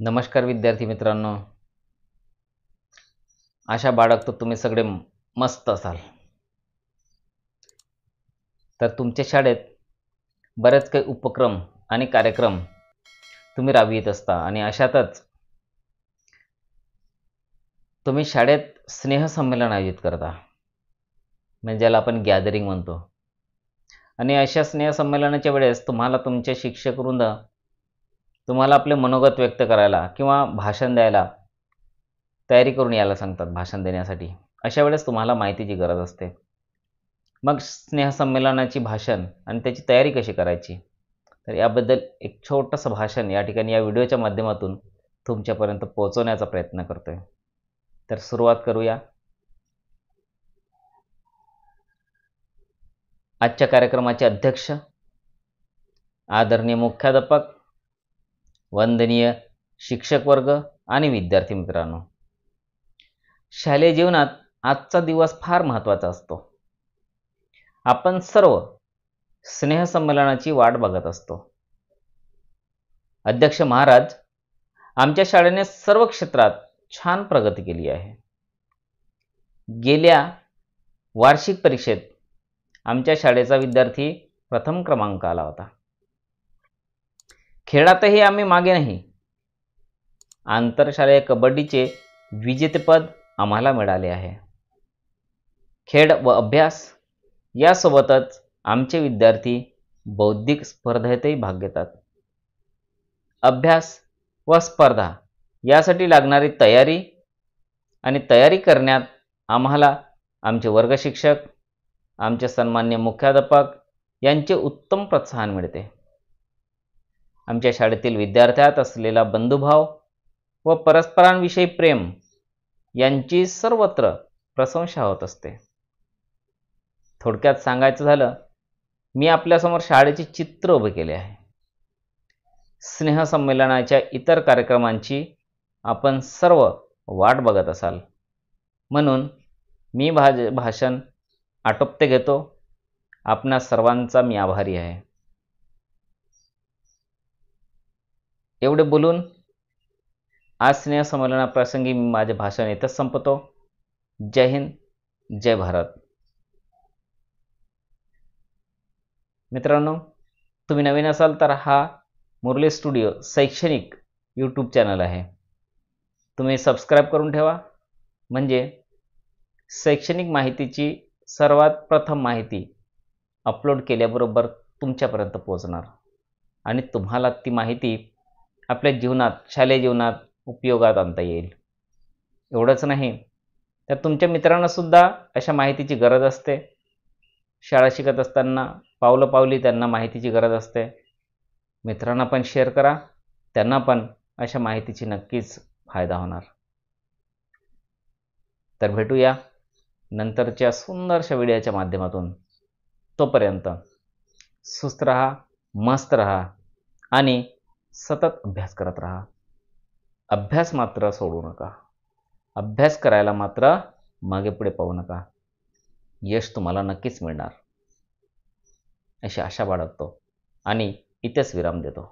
नमस्कार विद्यार्थी मित्रांनो. आशा बाळगतो तुम्ही सगळे मस्त असाल. तर तुमच्या शाळेत बरेच काही उपक्रम आणि कार्यक्रम तुम्ही राबवित असता आणि अशातच तुम्ही शाळेत स्नेहसंमेलन आयोजित करता, म्हणजे ज्याला आपण गॅदरिंग म्हणतो. आणि अशा स्नेहसंमेलनाच्या वेळेस तुम्हाला तुमचे शिक्षकवृंद तुम्हाला आपले मनोगत व्यक्त करायला किंवा भाषण द्यायला तयारी करून यायला सांगतात भाषण देण्यासाठी. अशा वेळेस तुम्हाला माहितीची गरज असते. मग स्नेहसंमेलनाची भाषण आणि त्याची तयारी कशी करायची, तर याबद्दल एक छोटंसं भाषण या ठिकाणी या व्हिडिओच्या माध्यमातून तुमच्यापर्यंत पोहोचवण्याचा प्रयत्न करतोय. तर सुरुवात करूया. आजच्या कार्यक्रमाचे अध्यक्ष आदरणीय मुख्याध्यापक, वंदनीय शिक्षक वर्ग आणि विद्यार्थी मित्रांनो, शालेय जीवनात आजचा दिवस फार महत्त्वाचा असतो. आपण सर्व स्नेहसंमेलनाची वाट बघत असतो. अध्यक्ष महाराज, आमच्या शाळेने सर्व क्षेत्रात छान प्रगती केली आहे. गेल्या वार्षिक परीक्षेत आमच्या शाळेचा विद्यार्थी प्रथम क्रमांक आला होता. खेळातही आम्ही मागे नाही. आंतरशालेय कबड्डीचे विजेतेपद आम्हाला मिळाले आहे. खेळ व अभ्यास यासोबतच आमचे विद्यार्थी बौद्धिक स्पर्धेतही भाग घेतात. अभ्यास व स्पर्धा यासाठी लागणारी तयारी करण्यात आम्हाला आमचे वर्गशिक्षक, आमचे सन्माननीय मुख्याध्यापक यांचे उत्तम प्रोत्साहन मिळते. आमच्या शाळेतील विद्यार्थ्यात असलेला बंधुभाव व परस्परांविषयी प्रेम यांची सर्वत्र प्रशंसा होत असते. थोडक्यात सांगायचं झालं, मी आपल्यासमोर शाळेचे चित्र उभे केले आहे. स्नेहसंमेलनाच्या इतर कार्यक्रमांची आपण सर्व वाट बघत असाल, म्हणून मी भाषण आटोपते घेतो. आपणा सर्वांचा मी आभारी आहे. एवढे बोलून आज स्नेहसंमेलनाप्रसंगी मी माझे भाषण इथंच संपवतो. जय हिंद, जय भारत. मित्रांनो, तुम्ही नवीन असाल तर हा मुरली स्टुडिओ शैक्षणिक यूट्यूब चॅनल आहे. तुम्ही सबस्क्राईब करून ठेवा, म्हणजे शैक्षणिक माहितीची सर्वात प्रथम माहिती अपलोड केल्याबरोबर तुमच्यापर्यंत पोहोचणार आणि तुम्हाला ती माहिती आपल्या जीवनात, शालेय जीवनात उपयोगात आणता येईल. एवढंच नाही, तर तुमच्या मित्रांनासुद्धा अशा माहितीची गरज असते. शाळा शिकत असताना पावलोपावली त्यांना माहितीची गरज असते. मित्रांना पण शेअर करा, त्यांना पण अशा माहितीची नक्कीच फायदा होणार. तर भेटूया नंतरच्या सुंदरशा व्हिडिओच्या माध्यमातून. तोपर्यंत सुस्त रहा, मस्त रहा आणि सतत अभ्यास करत राहा. अभ्यास मात्र सोडू नका. अभ्यास करायला मात्र मागे पुढे पाहू नका. यश तुम्हाला नक्कीच मिळणार अशी आशा बाळगतो आणि इथेच विराम देतो.